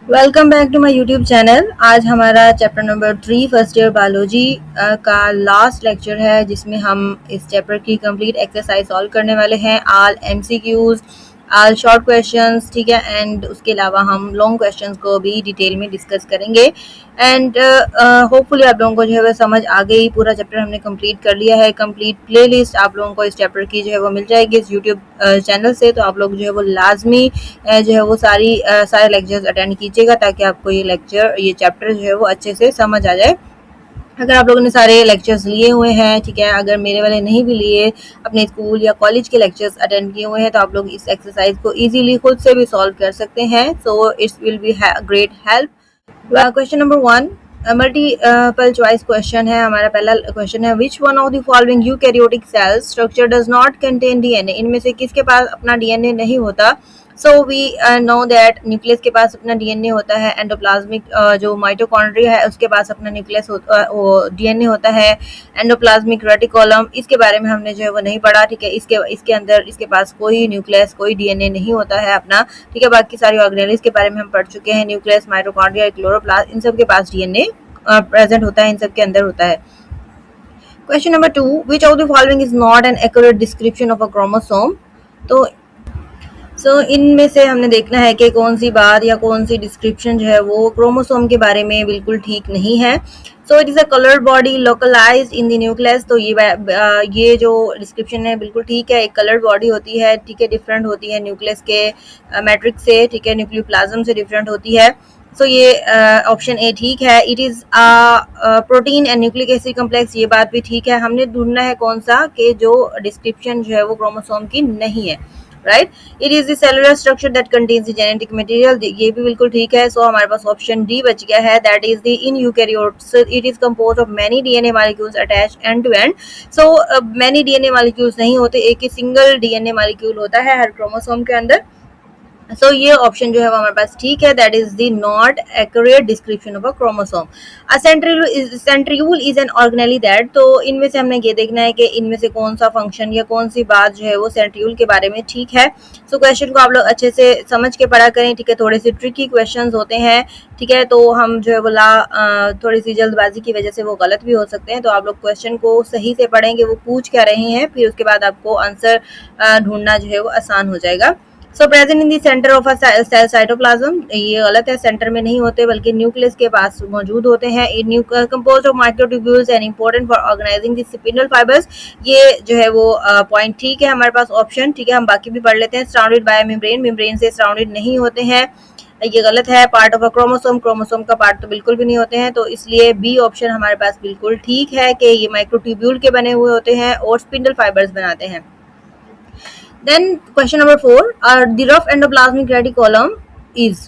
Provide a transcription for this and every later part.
Welcome back to my YouTube channel. आज हमारा chapter number 3 first year biology का last lecture है, जिसमें हम इस चैप्टर की कंप्लीट एक्सरसाइज सॉल्व करने वाले हैं। All MCQs, all short questions, ठीक है। एंड उसके अलावा हम लॉन्ग क्वेश्चंस को भी डिटेल में डिस्कस करेंगे। एंड होपफुली आप लोगों को जो है वह समझ आ गई। पूरा चैप्टर हमने कंप्लीट कर लिया है। कंप्लीट प्लेलिस्ट आप लोगों को इस चैप्टर की जो है वो मिल जाएगी इस यूट्यूब चैनल से। तो आप लोग जो है वो लाजमी जो है वो सारे लेक्चर्स अटेंड कीजिएगा, ताकि आपको ये चैप्टर जो है वो अच्छे से समझ आ जाए। अगर आप लोगों ने सारे लेक्चर्स लिए हुए हैं, ठीक है, अगर मेरे वाले नहीं भी लिए, अपने स्कूल या कॉलेज के लेक्चर्स अटेंड किए हुए हैं, तो आप लोग इस एक्सरसाइज को इजीली खुद से भी सॉल्व कर सकते हैं। So it's will be great help. Question number 1 multiple choice question है। हमारा पहला क्वेश्चन है, which one of the following eukaryotic cell structure does not contain DNA. इनमें से किसके पास अपना डीएनए नहीं होता। So we know that nucleus के पास अपना डीएनए होता है। एंडोप्लाज्मिक जो माइटोकॉन्ड्रिया है उसके पास अपना डीएनए होता है। एंडोप्लाज्मिक रेटिकुलम, इसके बारे में हमने जो है वो नहीं पढ़ा, ठीक है। इसके अंदर इसके पास कोई न्यूक्लियस, कोई डीएनए नहीं होता है अपना, ठीक है। बाकी सारी ऑर्गेनेल्स के बारे में हम पढ़ चुके हैं। न्यूक्लियस, माइटोकॉन्ड्रिया, क्लोरोप्लास्ट, इन सब के पास डीएनए प्रेजेंट होता है, इन सब के अंदर होता है। Question number 2, which of the following is not an accurate description of a chromosome. तो इनमें से हमने देखना है कि कौन सी बात या कौन सी डिस्क्रिप्शन जो है वो क्रोमोसोम के बारे में बिल्कुल ठीक नहीं है। So it is a coloured body localised in the nucleus. तो ये जो डिस्क्रिप्शन है बिल्कुल ठीक है। एक कलर्ड बॉडी होती है, ठीक है, डिफरेंट होती है न्यूक्लियस के मैट्रिक्स से, ठीक है, न्यूक्लियोप्लाज्म से डिफरेंट होती है। सो ये ऑप्शन ए ठीक है। It is protein and nucleic acid complex, ये बात भी ठीक है। हमने ढूंढना है कौन सा कि जो डिस्क्रिप्शन जो है वो क्रोमोसोम की नहीं है, right. It is the cellular structure that contains the genetic material, ये भी बिल्कुल ठीक है। सो हमारे पास ऑप्शन डी बच गया है, that is the in eukaryotes it is composed of many DNA molecules attached end to end. So many DNA molecules नहीं होते, एक ही सिंगल डीएनए मॉलिक्यूल होता है हर क्रोमोसोम के अंदर। सो ये ऑप्शन जो है वो हमारे पास ठीक है, that is the not accurate description of a chromosome. A centriole is an organelle that. तो इनमें से हमने ये देखना है कि इनमें से कौन सा फंक्शन या कौन सी बात जो है वो सेंट्रियूल के बारे में ठीक है। सो क्वेश्चन को आप लोग अच्छे से समझ के पढ़ा करें, ठीक है। थोड़े से ट्रिकी क्वेश्चन होते हैं, ठीक है, तो हम जो है वो थोड़ी सी जल्दबाजी की वजह से वो गलत भी हो सकते हैं। तो आप लोग क्वेश्चन को सही से पढ़ेंगे, वो पूछ क्या रहे हैं, फिर उसके बाद आपको आंसर ढूंढना जो है वो आसान हो जाएगा। So present in the centre of a cell cytoplasm, ये गलत है, सेंटर में नहीं होते बल्कि न्यूक्लियस के पास मौजूद होते हैं। Composed of microtubules and important for organising the spindle fibres, ये जो है वो पॉइंट ठीक है हमारे पास ऑप्शन, ठीक है। हम बाकी भी पढ़ लेते हैं। सराउंडेड बाय मेम्ब्रेन, मेम्ब्रेन से सराउंडेड नहीं होते हैं, ये गलत है। Part of a chromosome, chromosome का पार्ट तो बिल्कुल भी नहीं होते हैं, तो इसलिए बी ऑप्शन हमारे पास बिल्कुल ठीक है कि ये माइक्रोट्यूब्यूल के बने हुए होते हैं और स्पिंडल फाइबर्स बनाते हैं। Then question number 4, the rough endoplasmic reticulum is।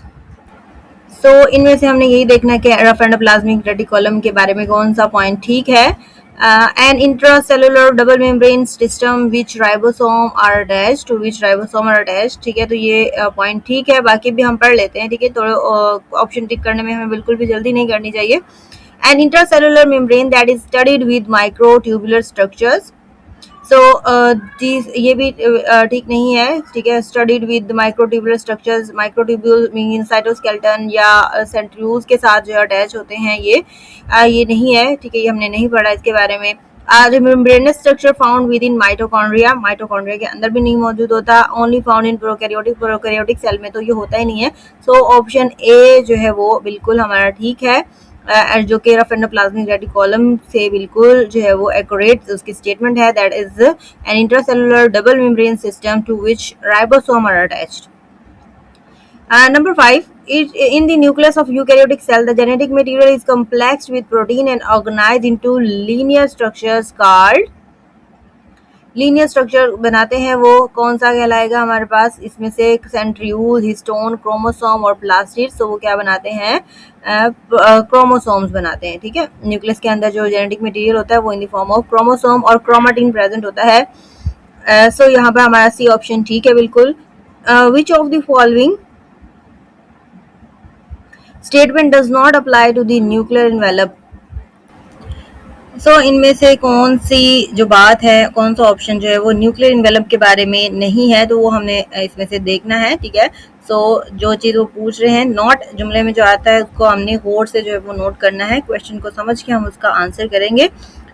सो इनमें से हमने यही देखना है कि रफ एंडोप्लाज्मिक रेटिकुलम के बारे में कौन सा पॉइंट ठीक है। An intracellular double membrane system which ribosome are attached, to which ribosome are attached, ठीक है। तो ये पॉइंट ठीक है, बाकी भी हम पढ़ लेते हैं, ठीक है। थोड़े ऑप्शन टिक करने में हमें बिल्कुल भी जल्दी नहीं करनी चाहिए। An intracellular membrane that is studied with microtubular structures. So ये भी ठीक नहीं है, ठीक है। Studied with microtubular structures, microtubule mean cytoskeleton या सेंट्रियूल्स के साथ जो अटैच होते हैं, ये नहीं है, ठीक है। ये हमने नहीं पढ़ा इसके बारे में। Membranous structure found within mitochondria, mitochondria के अंदर भी नहीं मौजूद होता। Only found in prokaryotic cell में तो ये होता ही नहीं है। सो ऑप्शन ए जो है वो बिल्कुल हमारा ठीक है, जो कि रफ एंडोप्लाज्मिक रेटिकुलम से बिल्कुल जो है वो एक्यूरेट उसकी स्टेटमेंट है, that is an intracellular double membrane system to which ribosome are attached. Number 5, in the nucleus of eukaryotic cell, the genetic material is complexed with protein and organized into linear structures called। Linear structure बनाते हैं वो कौन सा कहलाएगा हमारे पास, इसमें से सेंट्रियूल, histone, chromosome और प्लास्टिड। तो वो क्या बनाते हैं, क्रोमोसोम्स बनाते हैं, ठीक है। न्यूक्लियस के अंदर जो जेनेटिक मटेरियल होता है वो in the form of chromosome और क्रोमाटिन प्रेजेंट होता है। सो यहाँ पे हमारा सी ऑप्शन ठीक है बिल्कुल। Which of the following statement does not apply to the nuclear envelope. So इनमें से कौन सी जो बात है, कौन सा ऑप्शन जो है वो न्यूक्लियर इन्वेलप के बारे में नहीं है, तो वो हमने इसमें से देखना है, ठीक है। सो जो चीज़ वो पूछ रहे हैं नॉट जुमले में जो आता है उसको हमने होड़ से जो है वो नोट करना है, क्वेश्चन को समझ के हम उसका आंसर करेंगे।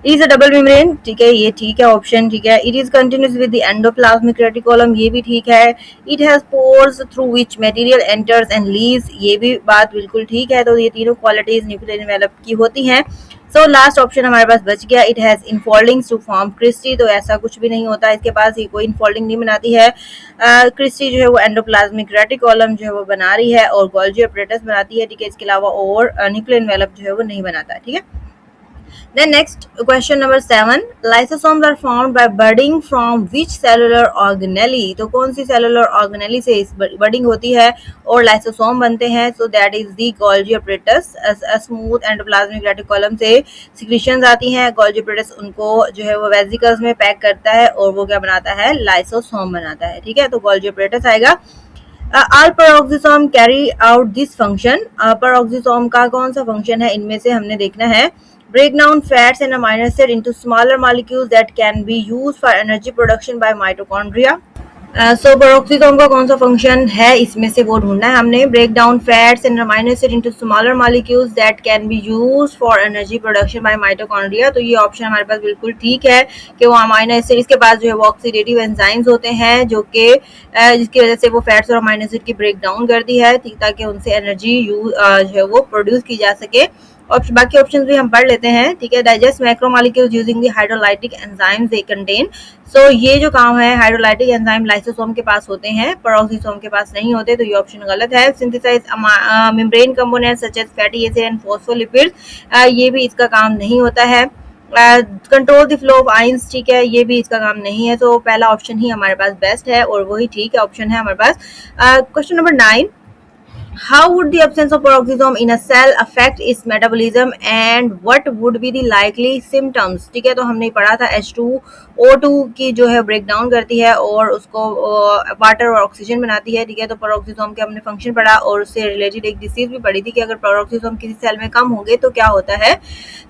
इज अ डबल मेम्ब्रेन, ठीक है, ये ठीक है ऑप्शन, ठीक है। It is continuous with the endoplasmic reticulum, ये भी ठीक है। It has pores through which material enters and leaves, ये भी बात बिल्कुल ठीक है। तो ये तीनों क्वालिटीज न्यूक्लियर एनवेलप की होती हैं। सो लास्ट ऑप्शन हमारे पास बच गया, it has infoldings to form cristae, तो ऐसा कुछ भी नहीं होता इसके पास, ये कोई इनफोल्डिंग नहीं बनाती है। क्रिस्टी जो है वो एंडोप्लाज्मिक रेटिकुलम जो है वो बना रही है और गोल्जी अपरेटस बनाती है, ठीक है। इसके अलावा और न्यूक्लियर एनवेलप जो है वो नहीं बनाता है, ठीक है। Then next question number 7, lysosomes are formed by budding from which cellular organelle, तो कौन सी cellular organelle से इस budding होती है और lysosome बनते हैं? So that is the Golgi apparatus, a smooth endoplasmic reticulum से secretions आती हैं, Golgi apparatus उनको जो है वो vesicles में पैक करता है और वो क्या बनाता है, lysosome बनाता है, ठीक है। तो Golgi apparatus आएगा। all peroxisome carry out this function, peroxisome का कौन सा function है इनमें से हमने देखना है। break down fats and amino acids into smaller molecules that can be used for energy production by mitochondria. So peroxisome का कौन सा फंक्शन है इसमें से वो ढूंढना है हमने। Break down fats and amino acid into smaller molecules that can be used for energy production by mitochondria, तो ये ऑप्शन हमारे पास बिल्कुल ठीक है कि वो अमीनो एसिड, इसके पास जो है वो ऑक्सीडेटिव एंजाइम्स होते हैं जो कि जिसकी वजह से वो फैट्स और अमीनो एसिड की ब्रेक डाउन करती है ताकि उनसे एनर्जी जो है वो प्रोड्यूस की जा सके। बाकी ऑप्शंस भी हम पढ़ लेते हैं, ठीक है। Digest macromolecules using the hydrolytic enzymes they contain, so ये जो काम है हाइड्रोलाइटिक एंजाइम लाइसोसोम के पास होते हैं, पेरोक्सिसोम के पास नहीं होते, तो ये ऑप्शन गलत है। Synthesise membrane components such as fatty acid and phospholipids, ये भी इसका काम नहीं होता है। Control the flow of ions, ठीक है, ये भी इसका काम नहीं है। तो पहला ऑप्शन ही हमारे पास बेस्ट है और वही ठीक है ऑप्शन है हमारे पास। Question number 9, how would the absence of peroxisome in a cell affect its metabolism and what would be the likely symptoms, ठीक है। तो हमने पढ़ा था H2O2 की जो है ब्रेक डाउन करती है और उसको वाटर और ऑक्सीजन बनाती है, ठीक है। तो पेरोक्सिसोम के हमने फंक्शन पढ़ा और उससे रिलेटेड एक डिसीज भी पढ़ी थी कि अगर पेरोक्सिसोम किसी सेल में कम होंगे तो क्या होता है।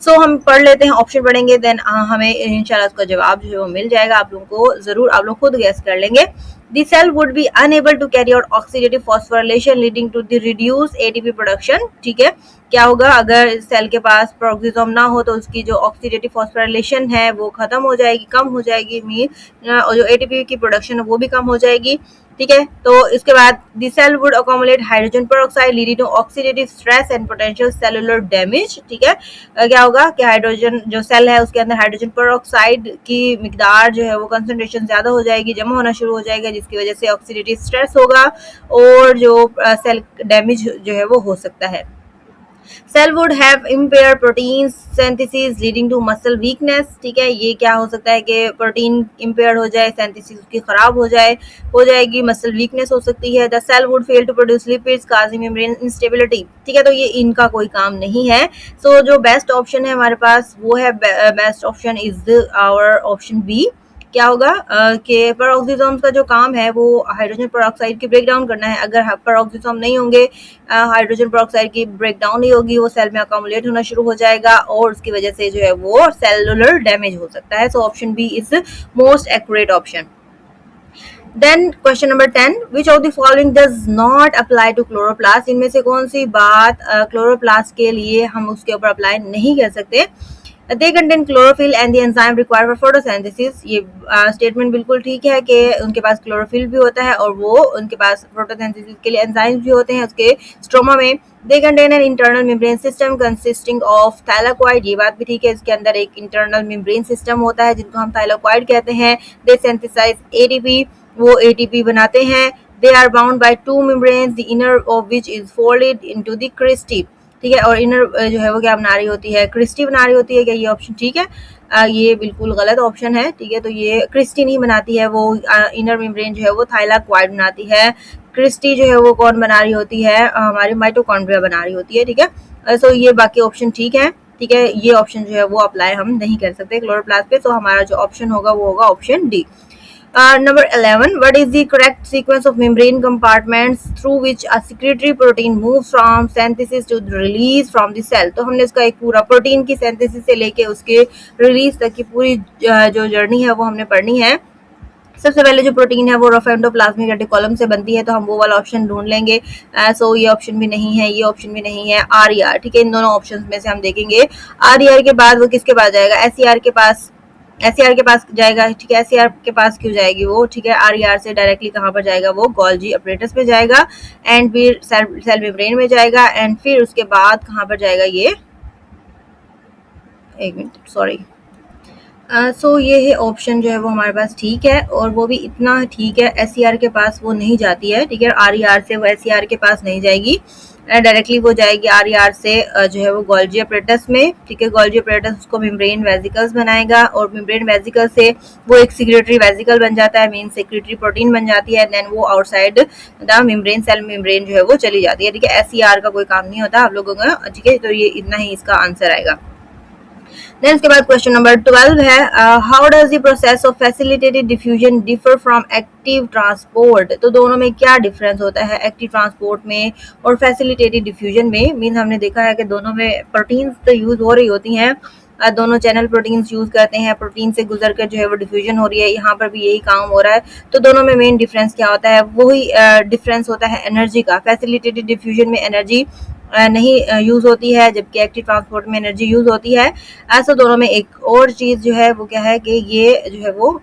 सो हम पढ़ लेते हैं, ऑप्शन पढ़ेंगे, देन हमें इंशाल्लाह उसका जवाब जो है वो मिल जाएगा। आप लोगों को जरूर, आप लोग खुद गैस कर लेंगे। The cell would be unable to carry out oxidative phosphorylation leading to the reduced ATP production, ठीक है। क्या होगा अगर सेल के पास पेरोक्सिसोम ना हो तो उसकी जो ऑक्सीडेटिव फॉस्फोराइलेशन है वो खत्म हो जाएगी, कम हो जाएगी, और जो एटीपी की प्रोडक्शन है वो भी कम हो जाएगी, ठीक है। तो इसके बाद the cell would accumulate hydrogen peroxide leading to oxidative stress and potential cellular damage, ठीक है। क्या होगा कि हाइड्रोजन जो सेल है उसके अंदर हाइड्रोजन पेरोक्साइड की मिकदार जो है वो कंसंट्रेशन ज्यादा हो जाएगी, जमा होना शुरू हो जाएगा, जिसकी वजह से ऑक्सीडेटिव स्ट्रेस होगा और जो सेल डैमेज जो है वो हो सकता है। Cell would have impair protein synthesis leading to muscle weakness, ठीक है। ये क्या हो सकता है कि प्रोटीन इम्पेयर हो जाए, सिंथेसिस उसकी खराब हो जाएगी, मसल वीकनेस हो सकती है। The cell would fail to produce lipids causing membrane instability, ठीक है। तो ये इनका कोई काम नहीं है। सो जो बेस्ट ऑप्शन है हमारे पास वो है, best option is our option B. क्या होगा कि पेरोक्सिसोम्स का जो काम है वो हाइड्रोजन पेरोक्साइड की ब्रेक डाउन करना है। अगर पेरोक्सिसोम नहीं होंगे, हाइड्रोजन पेरोक्साइड की ब्रेक डाउन नहीं होगी, वो सेल में अकोमुलेट होना शुरू हो जाएगा और उसकी वजह से जो है वो सेलुलर डैमेज हो सकता है। So option B is most accurate option. Then question number 10, which of the following does not apply to chloroplast, इनमें से कौन सी बात क्लोरोप्लास्ट के लिए हम उसके ऊपर अप्लाई नहीं कर सकते। They contain chlorophyll and the enzyme required for photosynthesis, ये स्टेटमेंट बिल्कुल ठीक है कि उनके पास क्लोरोफिल भी होता है और वो उनके पास फोटोसिंथेसिस के लिए एंजाइम्स भी होते हैं उसके स्ट्रोमा में। They contain an internal membrane system consisting of thylakoid, ये बात भी ठीक है, इसके अंदर एक इंटरनल मेम्ब्रेन सिस्टम होता है जिनको हम थाइलाकोइड कहते हैं। दे सिंथेसाइज एटीपी, वो एटीपी बनाते हैं। They are bound by two membranes the inner of which is folded into the cristae, ठीक है। और इनर जो है वो क्या बना रही होती है, क्रिस्टी बना रही होती है। क्या ये ऑप्शन ठीक है? ये बिल्कुल गलत ऑप्शन है, ठीक है। तो ये क्रिस्टी नहीं बनाती है, वो इनर मेम्ब्रेन जो है वो थाइलाकोइड बनाती है। क्रिस्टी जो है वो कौन बना रही होती है, हमारी माइटोकॉन्ड्रिया बना रही होती है, ठीक है। सो ये बाकी ऑप्शन ठीक है, ठीक है। ये ऑप्शन जो है वो अप्लाई हम नहीं कर सकते क्लोरोप्लास्ट पे, तो हमारा जो ऑप्शन होगा वो होगा option D. Number 11, what is the correct sequence of membrane compartments through which a secretory protein moves from synthesis to release from the cell, तो हमने इसका एक पूरा प्रोटीन की सिंथेसिस से लेके उसके रिलीज तक की पूरी जो जर्नी है वो हमने पढ़नी है। सबसे पहले जो प्रोटीन है वो रफ एंडोप्लाज्मिक रेटिकुलम से बनती है, तो हम वो वाला ऑप्शन ढूंढ लेंगे। सो ये ऑप्शन भी नहीं है, ये ऑप्शन भी नहीं है, RER, ठीक है। इन दोनों ऑप्शन में से हम देखेंगे RER के बाद वो किसके पास जाएगा, SER के पास, SER के पास जाएगा, ठीक है। SER के पास क्यों जाएगी वो, ठीक है। RER से डायरेक्टली कहाँ पर जाएगा वो, गोल्जी अपरेटस पे जाएगा, एंड फिर सेल मेम्ब्रेन में जाएगा, एंड फिर उसके बाद कहाँ पर जाएगा ये, एक मिनट सॉरी। सो ये है ऑप्शन जो है वो हमारे पास ठीक है, और वो भी इतना ठीक है, SER के पास वो नहीं जाती है, ठीक है। RER से वो SER के पास नहीं जाएगी, डायरेक्टली वो जाएगी RER से जो है वो गोल्जी अपरेटस में, ठीक है। गोल्जी अपरेटस उसको मेम्ब्रेन वेसिकल्स बनाएगा, और मेम्ब्रेन वेसिकल से वो एक सेक्रेटरी वेसिकल बन जाता है, मीन सेक्रेटरी प्रोटीन बन जाती है, देन वो outside the membrane cell membrane जो है वो चली जाती है, ठीक है। SER का कोई काम नहीं होता आप लोगों का, ठीक है। तो ये इतना ही इसका आंसर आएगा। देन उसके बाद क्वेश्चन नंबर 12 है, how does the process of facilitated diffusion differ from active transport. तो दोनों में क्या डिफरेंस होता है, एक्टिव ट्रांसपोर्ट में और फैसिलिटेटेड डिफ्यूजन में। मीन हमने देखा है कि दोनों में प्रोटीन्स तो यूज हो रही होती हैं, दोनों चैनल प्रोटीन्स यूज करते हैं, प्रोटीन से गुजर कर जो है वो डिफ्यूजन हो रही है, यहाँ पर भी यही काम हो रहा है। तो दोनों में मेन डिफरेंस क्या होता है, वही डिफरेंस होता है एनर्जी का। फैसिलिटेटेड डिफ्यूजन में एनर्जी नहीं यूज होती है, जबकि एक्टिव ट्रांसपोर्ट में एनर्जी यूज होती है। ऐसा दोनों में एक और चीज जो है वो क्या है कि ये जो है वो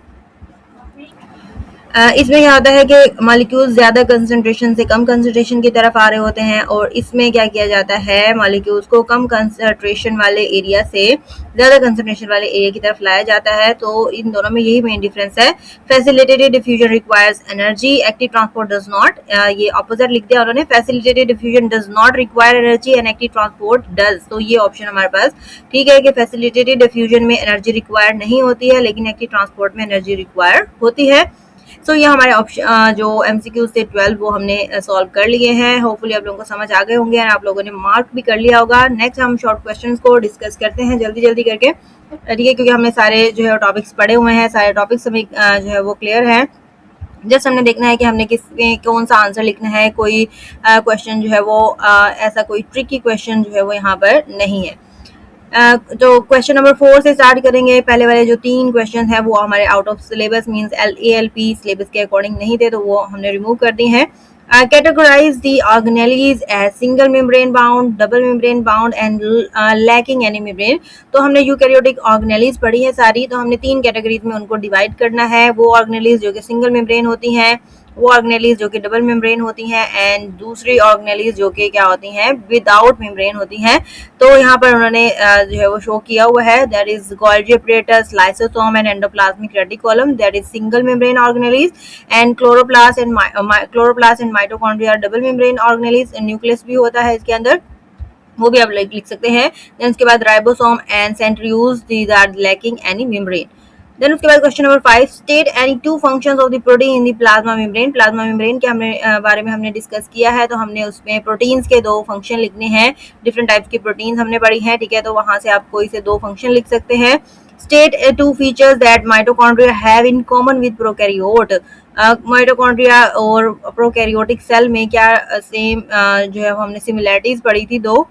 इसमें क्या होता है कि मॉलिक्यूल्स ज़्यादा कंसंट्रेशन से कम कंसंट्रेशन की तरफ आ रहे होते हैं, और इसमें क्या किया जाता है, मॉलिक्यूल्स को कम कंसंट्रेशन वाले एरिया से ज़्यादा कंसंट्रेशन वाले एरिया की तरफ लाया जाता है। तो इन दोनों में यही मेन डिफरेंस है। Facilitated diffusion requires energy, active transport does not. ये ऑपोजिट लिख दिया उन्होंने, facilitated diffusion does not require energy and active transport does. तो ये ऑप्शन हमारे पास ठीक है कि फैसिलिटेटेड डिफ्यूजन में एनर्जी रिक्वायर नहीं होती है, लेकिन एक्टिव ट्रांसपोर्ट में एनर्जी रिक्वायर होती है। सो ये हमारे ऑप्शन जो MCQ से 12 वो हमने सॉल्व कर लिए हैं। होपफुली आप लोगों को समझ आ गए होंगे और आप लोगों ने मार्क भी कर लिया होगा। नेक्स्ट हम शॉर्ट क्वेश्चंस को डिस्कस करते हैं जल्दी जल्दी करके, ठीक है, क्योंकि हमने सारे जो है टॉपिक्स पढ़े हुए हैं, सारे टॉपिक्स हमें जो है वो क्लियर हैं। जस्ट हमने देखना है कि हमने किस में कौन सा आंसर लिखना है। कोई क्वेश्चन जो है वो ऐसा कोई ट्रिकी क्वेश्चन जो है वो यहाँ पर नहीं है। तो क्वेश्चन नंबर 4 से स्टार्ट करेंगे। पहले वाले जो 3 क्वेश्चन है वो हमारे out of syllabus means LALP syllabus के अकॉर्डिंग नहीं थे, तो वो हमने रिमूव कर दी हैं। Categorise the organelles as single membrane bound, double membrane bound and lacking any membrane. तो हमने यूकैरियोटिक ऑर्गेनेलीज पढ़ी है सारी, तो हमने 3 कैटेगरीज में उनको डिवाइड करना है। वो ऑर्गेनेलीज जो कि सिंगल मेम्ब्रेन होती हैं, वो ऑर्गेनेलीज जो कि डबल मेम्ब्रेन होती हैं, एंड दूसरी ऑर्गेनेलीज जो कि क्या होती हैं, विदाउट मेम्ब्रेन होती हैं। तो यहाँ पर उन्होंने जो है वो शो किया हुआ है, that is Golgi apparatus, lysosome and endoplasmic reticulum, that is single membrane organelles, and chloroplast and mitochondria double membrane organelles, nucleus भी होता है इसके अंदर, वो भी आप लिख सकते हैं। देन उसके बाद ribosome and centrioles, these are lacking any membrane. Then उसके बाद question number 5, state any 2 functions of the protein in the plasma membrane. Plasma membrane के बारे में हमने डिस्कस किया है, तो हमने उसमें प्रोटीन्स के 2 फंक्शन लिखने हैं। डिफरेंट टाइप्स की प्रोटीन्स हमने पढ़ी हैं, ठीक है, तो वहां से आप कोई से 2 फंक्शन लिख सकते हैं। State 2 features that mitochondria have in common with prokaryote. Mitochondria और प्रोकैरियोटिक सेल में क्या सेम जो है हमने सिमिलैरिटीज पढ़ी थी 2।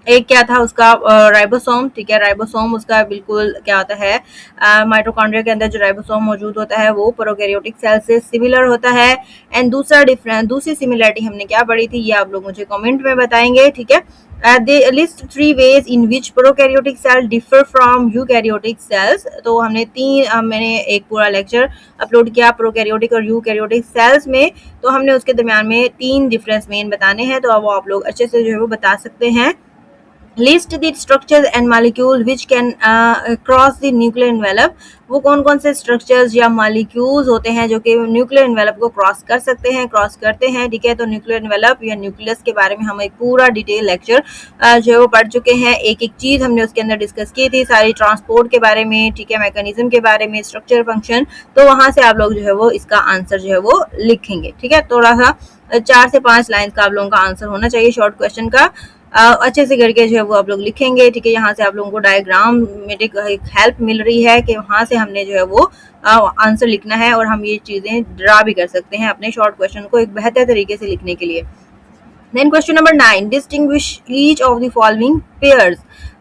एक क्या था उसका, राइबोसोम, ठीक है, राइबोसोम उसका बिल्कुल क्या होता है, माइटोकॉन्ड्रिया के अंदर जो राइबोसोम मौजूद होता है वो प्रोकैरियोटिक सेल से सिमिलर होता है। एंड दूसरी सिमिलरिटी हमने क्या पढ़ी थी, ये आप लोग मुझे कमेंट में बताएंगे, ठीक है। They list 3 ways in which prokaryotic cell differ from eukaryotic cells. तो हमने मैंने एक पूरा लेक्चर अपलोड किया प्रोकैरियोटिक और यूकैरियोटिक सेल्स में, तो हमने उसके दरमियान में 3 डिफरेंस मेन बताने हैं, तो अब वो आप लोग अच्छे से जो है वो बता सकते हैं। List the structures and molecule which can cross the nuclear envelope. वो कौन कौन से स्ट्रक्चर्स या मॉलिक्यूल्स होते हैं जो कि न्यूक्लियर एनवेलप को क्रॉस करते हैं, ठीक है। तो न्यूक्लियर एनवेलप या न्यूक्लियस के बारे में हम एक पूरा डिटेल लेक्चर जो है वो पढ़ चुके हैं। एक एक चीज हमने उसके अंदर डिस्कस की थी, सारी ट्रांसपोर्ट के बारे में, ठीक है, मैकेनिज्म के बारे में, स्ट्रक्चर फंक्शन। तो वहां से आप लोग जो है वो इसका आंसर जो है वो लिखेंगे, ठीक है। थोड़ा सा 4 से 5 लाइन का आप लोगों का आंसर होना चाहिए शॉर्ट क्वेश्चन का, अच्छे से करके जो है वो आप लोग लिखेंगे, ठीक है। यहाँ से आप लोगों को डायग्राम में एक हेल्प मिल रही है कि वहाँ से हमने जो है वो आंसर लिखना है, और हम ये चीज़ें ड्रा भी कर सकते हैं अपने शॉर्ट क्वेश्चन को एक बेहतर तरीके से लिखने के लिए। Then question number 9, distinguish each of the following pairs.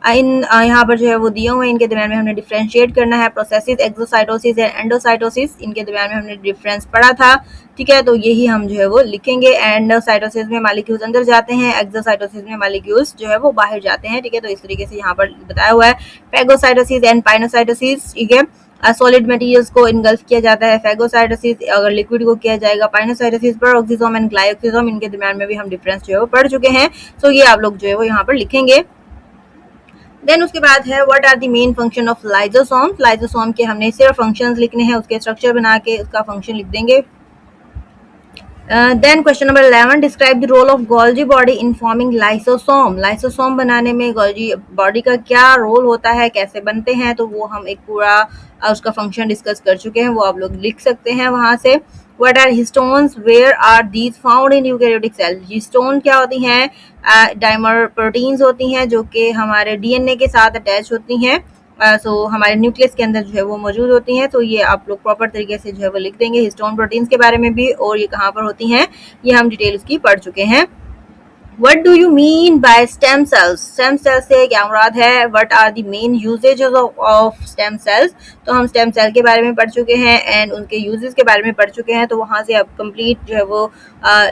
इन यहाँ पर जो है वो दिए हुए हैं, इनके दरमियान में हमने डिफरेंशिएट करना है। प्रोसेसिस, एक्सोसाइटोसिस एंड एंडोसाइटोसिस, इनके दरमियान में हमने डिफरेंस पढ़ा था, ठीक है। तो यही हम जो है वो लिखेंगे। एंडोसाइटोसिस में मॉलिक्यूल्स अंदर जाते हैं, एक्सोसाइटोसिस में मॉलिक्यूल्स जो है वो बाहर जाते हैं, ठीक है। तो इस तरीके से यहाँ पर बताया हुआ है। फैगोसाइटोसिस एंड पाइनोसाइटोसिस, ठीक है। सॉलिड मटेरियल्स को इनगल्फ किया जाता है फैगोसाइटोसिस, अगर लिक्विड को किया जाएगा पाइनोसाइटोसिस। पेरोक्सिसोम एंड ग्लाइकोक्सिसोम, इनके दरमियान में भी हम डिफरेंस जो है वो पढ़ चुके हैं। सो ये आप लोग जो है वो यहाँ पर लिखेंगे। देन उसके बाद है what are the main function of lysosome. Lysosome के हमने सिर्फ फंक्शंस लिखने हैं, उसके स्ट्रक्चर बना के उसका फंक्शन लिख देंगे। Then question number 11, describe the role of Golgi body in forming lysosome. Lysosome बनाने में गोल्जी बॉडी का क्या रोल होता है, कैसे बनते हैं, तो वो हम एक पूरा उसका फंक्शन डिस्कस कर चुके हैं, वो आप लोग लिख सकते हैं वहां से। What are histones, where are these found in eukaryotic cell. Histone क्या होती हैं, डाइमर प्रोटीन्स होती हैं जो कि हमारे डीएनए के साथ अटैच होती हैं। सो हमारे न्यूक्लियस के अंदर जो है वो मौजूद होती हैं। तो ये आप लोग प्रॉपर तरीके से जो है वो लिख देंगे हिस्टोन प्रोटीन्स के बारे में भी, और ये कहाँ पर होती हैं ये हम डिटेल उसकी पढ़ चुके हैं। What do you mean by stem cells? Stem cells से क्या मुराद है? What are the main usages of stem cells? तो हम stem cell के बारे में पढ़ चुके हैं एंड उनके यूजेस के बारे में पढ़ चुके हैं। तो वहाँ से आप कंप्लीट जो है वो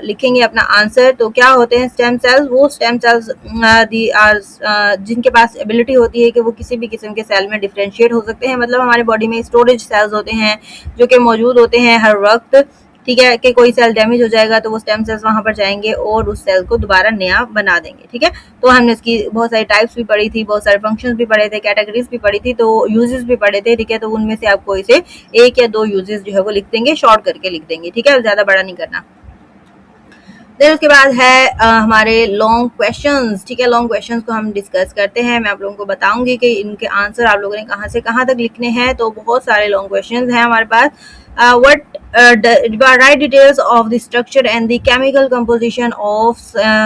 लिखेंगे अपना आंसर। तो क्या होते हैं स्टेम सेल्स? वो स्टेम सेल्स जिनके पास एबिलिटी होती है कि वो किसी भी किस्म के सेल में डिफ्रेंशिएट हो सकते हैं। मतलब हमारे बॉडी में स्टोरेज सेल्स होते हैं जो कि मौजूद होते हैं हर वक्त, ठीक है। कि कोई सेल डैमेज हो जाएगा तो वो स्टेम सेल्स वहां पर जाएंगे और उस सेल को दोबारा नया बना देंगे, ठीक है। तो हमने इसकी बहुत सारी टाइप्स भी पढ़ी थी, बहुत सारे फंक्शंस भी पढ़े थे, कैटेगरीज भी पढ़ी थी, तो यूजेस भी पढ़े थे, ठीक है। तो उनमें से आप कोई से एक या दो यूजेस जो है वो लिख देंगे, शॉर्ट करके लिख देंगे, ठीक है, ज्यादा बड़ा नहीं करना। देन उसके बाद है हमारे लॉन्ग क्वेश्चंस, ठीक है। लॉन्ग क्वेश्चंस को हम डिस्कस करते हैं। मैं आप लोगों को बताऊंगी कि इनके आंसर आप लोगों ने कहाँ से कहाँ तक लिखने हैं। तो बहुत सारे लॉन्ग क्वेश्चंस हैं हमारे पास। write details of the structure and the chemical composition of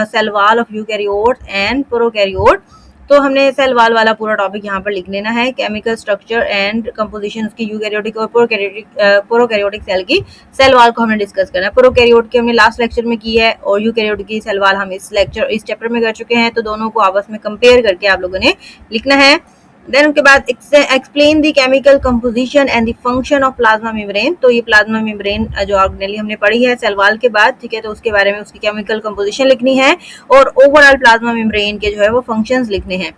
cell wall of eukaryote and prokaryote। तो हमने सेल वाल वाला पूरा टॉपिक यहाँ पर लिख लेना है। केमिकल स्ट्रक्चर एंड कंपोजिशन उसकी यूकैरियोटिक और प्रोकैरियोटिक सेल की सेल वाल को हमने डिस्कस करना है। प्रोकैरियोट की हमने लास्ट लेक्चर में की है और यूकैरियोटिक की सेल वाल हम इस चैप्टर में कर चुके हैं। तो दोनों को आपस में कंपेयर करके आप लोगों ने लिखना है। देन उसके बाद explain the chemical composition and the function of plasma membrane. तो ये प्लाज्मा मेम्ब्रेन जो ऑर्गेनेली हमने पढ़ी है सेल वॉल के बाद, ठीक है। तो उसके बारे में उसकी केमिकल कंपोजिशन लिखनी है और ओवरऑल प्लाज्मा मेम्ब्रेन के जो है वो फंक्शंस लिखने हैं।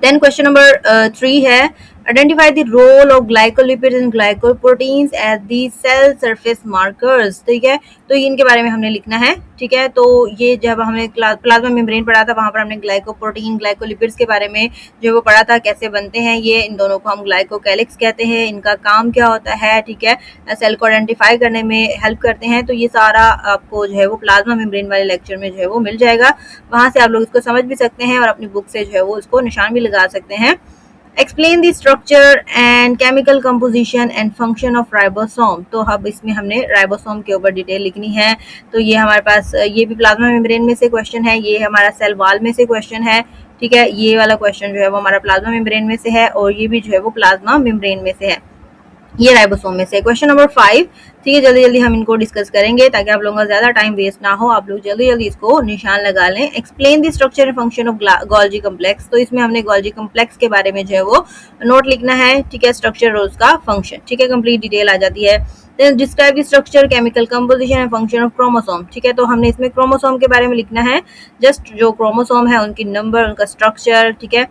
देन क्वेश्चन नंबर 3 है identify the role of glycolipids and glycoproteins at the cell surface markers, ठीक है। तो इनके बारे में हमने लिखना है, ठीक है। तो ये जब हमने प्लाज्मा मेम्ब्रेन पढ़ा था वहां पर हमने ग्लाइकोप्रोटीन ग्लाइकोलिपिड्स के बारे में जो वो पढ़ा था, कैसे बनते हैं ये। इन दोनों को हम ग्लाइकोकैलिक्स कहते हैं, इनका काम क्या होता है, ठीक है। सेल को आइडेंटिफाई करने में हेल्प करते हैं। तो ये सारा आपको जो है वो प्लाज्मा मेम्ब्रेन वाले लेक्चर में जो है वो मिल जाएगा, वहां से आप लोग इसको समझ भी सकते हैं और अपनी बुक से जो है वो इसको निशान भी लगा सकते हैं। Explain the structure and chemical composition and function of ribosome. तो अब इसमें हमने राइबोसोम के ऊपर डिटेल लिखनी है। तो ये हमारे पास ये भी प्लाज्मा मेम्ब्रेन में से क्वेश्चन है, ये हमारा सेल वॉल में से क्वेश्चन है, ठीक है। ये वाला क्वेश्चन जो है वो हमारा प्लाज्मा मेम्ब्रेन में से है और ये भी जो है वो प्लाज्मा मेम्ब्रेन में से है, ये राइबोसोम में से। क्वेश्चन नंबर 5, ठीक है। जल्दी जल्दी हम इनको डिस्कस करेंगे ताकि आप लोगों का ज्यादा टाइम वेस्ट ना हो, आप लोग जल्दी जल्दी इसको निशान लगा लें। Explain the structure and function of Golgi complex. तो इसमें हमने गोल्जी कम्प्लेक्स के बारे में जो है वो नोट लिखना है, ठीक है। स्ट्रक्चर और उसका फंक्शन, ठीक है, कंप्लीट डिटेल आ जाती है। Then describe the structure chemical composition and function of chromosome, ठीक है। तो हमने इसमें क्रोमोसोम के बारे में लिखना है, जस्ट जो क्रोमोसोम है उनकी नंबर, उनका स्ट्रक्चर, ठीक है।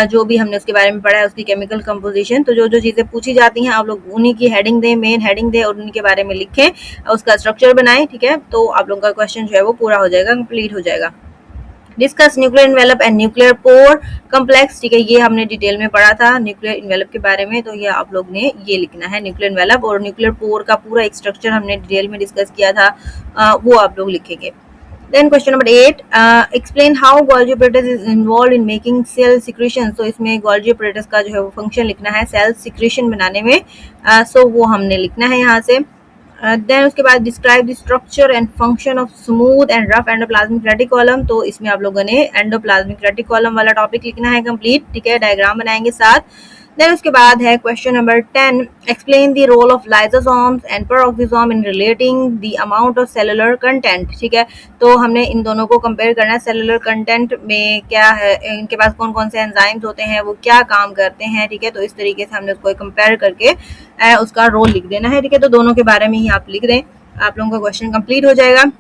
जो भी हमने उसके बारे में पढ़ा है उसकी केमिकल कंपोजिशन। तो जो जो चीजें पूछी जाती हैं आप लोग उन्हीं की हेडिंग दें, मेन हेडिंग दें और उनके बारे में लिखें, उसका स्ट्रक्चर बनाएं, ठीक है। तो आप लोगों का क्वेश्चन जो है वो पूरा हो जाएगा, कंप्लीट हो जाएगा। Discuss nuclear envelope and nuclear pore complex, ठीक है। ये हमने डिटेल में पढ़ा था न्यूक्लियर इन्वेलप के बारे में। तो ये आप लोग ने ये लिखना है न्यूक्लियर इन्वेलप, और न्यूक्लियर पोर का पूरा एक स्ट्रक्चर हमने डिटेल में डिस्कस किया था, वो आप लोग लिखेंगे। Then question number 8, explain how Golgi apparatus is involved in making cell secretion। तो इसमें Golgi apparatus का जो है वो फंक्शन लिखना है सेल सिक्रेशन बनाने में, सो वो हमने लिखना है यहाँ से। देन उसके बाद describe the structure and function of smooth and rough endoplasmic reticulum. तो इसमें आप लोगों ने एंडोप्लाज्मिक रेटिकुलम वाला टॉपिक लिखना है कंप्लीट, ठीक है। डायग्राम बनाएंगे साथ। देन उसके बाद है question number 10, explain the role of lysosomes and peroxisome in relating the amount of cellular content. ठीक है, तो हमने इन दोनों को कंपेयर करना है, सेलुलर कंटेंट में क्या है, इनके पास कौन कौन से एंजाइम्स होते हैं, वो क्या काम करते हैं। ठीक है, तो इस तरीके से हमने उसको कंपेयर करके उसका रोल लिख देना है। ठीक है, तो दोनों के बारे में ही आप लिख दें, आप लोगों का क्वेश्चन कंप्लीट हो जाएगा।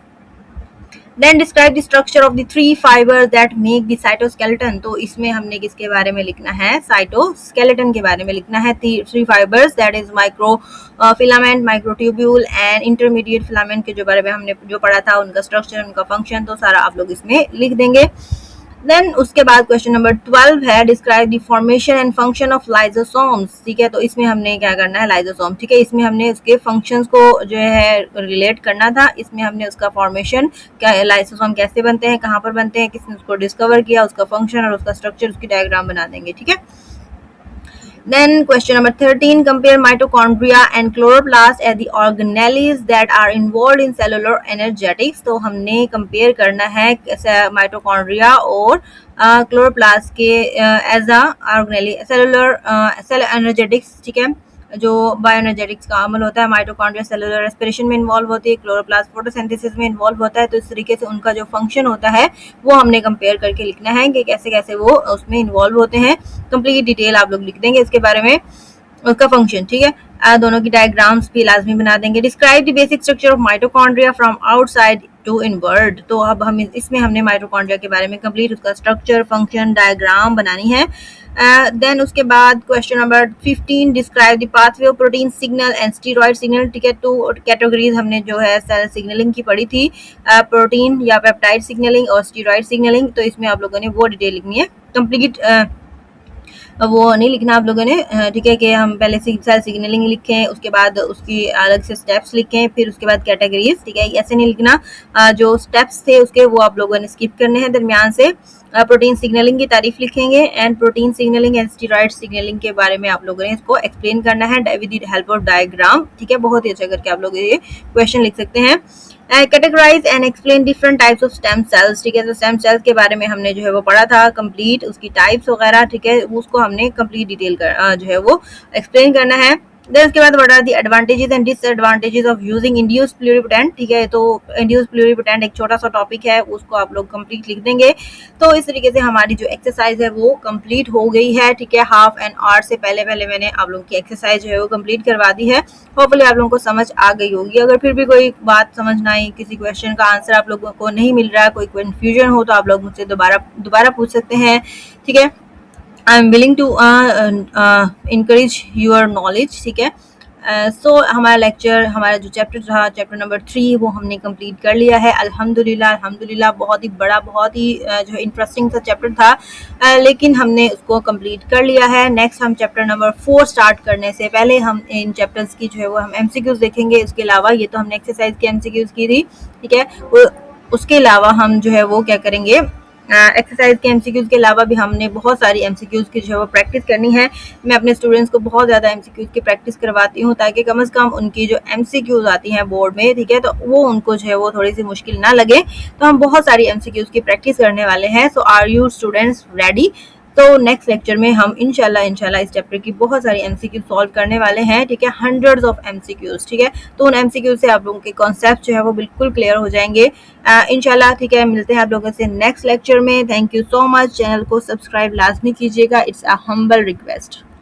Then describe the structure of the 3 fibres that make the cytoskeleton. तो इसमें हमने किसके बारे में लिखना है, साइटोस्केलेटन के बारे में लिखना है। 3 fibres that is micro filament, microtubule and intermediate filament के जो बारे में हमने जो पढ़ा था, उनका स्ट्रक्चर, उनका फंक्शन, तो सारा आप लोग इसमें लिख देंगे। देन उसके बाद क्वेश्चन नंबर 12 है, describe the formation and function of lysosomes. ठीक है, तो इसमें हमने क्या करना है, लाइसोसोम। ठीक है, इसमें हमने उसके फंक्शंस को जो है रिलेट करना था। इसमें हमने उसका फॉर्मेशन क्या है, लाइसोसोम कैसे बनते हैं, कहाँ पर बनते हैं, किसने उसको डिस्कवर किया, उसका फंक्शन और उसका स्ट्रक्चर, उसकी डायग्राम बना देंगे। ठीक है, then question number 13, compare mitochondria and chloroplast as the organelles that are involved in cellular energetics। तो हमने कंपेयर करना है माइटोकॉन्ड्रिया और क्लोरोप्लास्ट के as a organelle cellular cell energetics. ठीक है, जो बायोएनर्जेटिक्स का अमल होता है, माइटोकॉन्ड्रिया सेलुलर रेस्पिरेशन में इन्वॉल्व होती है, क्लोरोप्लास्ट फोटोसिंथेसिस में इन्वॉल्व होता है। तो इस तरीके से उनका जो फंक्शन होता है वो हमने कंपेयर करके लिखना है कि कैसे कैसे वो उसमें इन्वॉल्व होते हैं। कंप्लीट डिटेल आप लोग लिख देंगे इसके बारे में, उसका फंक्शन। ठीक है, दोनों की डायग्राम्स भी लाजमी बना देंगे। Describe the basic structure of mitochondria from outside to inward. तो अब हम इसमें हमने माइटोकॉन्ड्रिया के बारे में कंप्लीट उसका स्ट्रक्चर, फंक्शन, डायग्राम बनानी है। देन उसके बाद question number 15, describe the pathway of protein signal and steroid signal. ठीक है, 2 कैटेगरीज हमने जो है सेल सिग्नलिंग की पढ़ी थी, प्रोटीन या पेप्टाइड सिग्नलिंग और स्टीरॉयड सिग्नलिंग। तो इसमें आप लोगों ने वो डिटेल लिखनी है, कंप्लीट वो नहीं लिखना आप लोगों ने। ठीक है, कि हम पहले सेल सिग्नलिंग लिखें, उसके बाद उसकी अलग से स्टेप्स लिखें, फिर उसके बाद कैटेगरीज। ठीक है, ऐसे नहीं लिखना, जो स्टेप्स थे उसके वो आप लोगों ने स्किप करने हैं दरमियान से। प्रोटीन सिग्नलिंग की तारीफ लिखेंगे and protein signalling and steroid signalling के बारे में आप लोगों ने इसको एक्सप्लेन करना है with the help of diagram. ठीक है, बहुत ही अच्छा करके आप लोग ये क्वेश्चन लिख सकते हैं। Categorise and explain different types of stem cells. ठीक है, तो स्टेम सेल्स के बारे में हमने जो है वो पढ़ा था कंप्लीट, उसकी टाइप्स वगैरह। ठीक है, उसको हमने कंप्लीट डिटेल कर जो है वो एक्सप्लेन करना है। देन उसके बाद what are the advantages and disadvantages of using induced pluripotent. ठीक है, तो इंड्यूस्ड प्लूरिपोटेंट एक छोटा सा टॉपिक है, उसको आप लोग कंप्लीट लिख देंगे। तो इस तरीके से हमारी जो एक्सरसाइज है वो कंप्लीट हो गई है। ठीक है, हाफ एन आवर से पहले पहले मैंने आप लोगों की एक्सरसाइज जो है वो कंप्लीट करवा दी है। होपफुली आप लोगों को समझ आ गई होगी। अगर फिर भी कोई बात समझ ना आई, किसी क्वेश्चन का आंसर आप लोगों को नहीं मिल रहा है, कोई कन्फ्यूजन हो, तो आप लोग मुझसे दोबारा पूछ सकते हैं। ठीक है, I am willing to encourage your knowledge. ठीक है, सो हमारा लेक्चर, हमारा जो चैप्टर था, चैप्टर नंबर 3, वो हमने कंप्लीट कर लिया है अल्हम्दुलिल्लाह। अल्हम्दुलिल्लाह बहुत ही बड़ा, बहुत ही जो है इंटरेस्टिंग सा चैप्टर था, लेकिन हमने उसको कंप्लीट कर लिया है। नेक्स्ट हम चैप्टर नंबर 4 स्टार्ट करने से पहले हम इन चैप्टर्स की जो है वो हम एमसीक्यूज देखेंगे। उसके अलावा ये तो हमने एक्सरसाइज की एमसीक्यूज की थी। ठीक है, उसके अलावा हम जो है वो क्या करेंगे, एक्सरसाइज के एमसीक्यूज के अलावा भी हमने बहुत सारी एमसीक्यूज की जो है वो प्रैक्टिस करनी है। मैं अपने स्टूडेंट्स को बहुत ज़्यादा एमसीक्यूज की प्रैक्टिस करवाती हूँ, ताकि कम से कम उनकी जो एमसीक्यूज आती हैं बोर्ड में, ठीक है, तो वो उनको जो है वो थोड़ी सी मुश्किल ना लगे। तो हम बहुत सारी एमसीक्यूज की प्रैक्टिस करने वाले हैं। सो आर यू स्टूडेंट्स रेडी? तो नेक्स्ट लेक्चर में हम इंशाल्लाह इस चैप्टर की बहुत सारी एमसीक्यू सॉल्व करने वाले हैं। ठीक है, हंड्रेड्स ऑफ एमसीक्यूज। ठीक है, तो उन एमसीक्यू से आप लोगों के कॉन्सेप्ट जो है वो बिल्कुल क्लियर हो जाएंगे इंशाल्लाह। ठीक है, मिलते हैं आप लोगों से नेक्स्ट लेक्चर में। Thank you so much. Channel को सब्सक्राइब लाजमी कीजिएगा, इट्स अ हम्बल रिक्वेस्ट।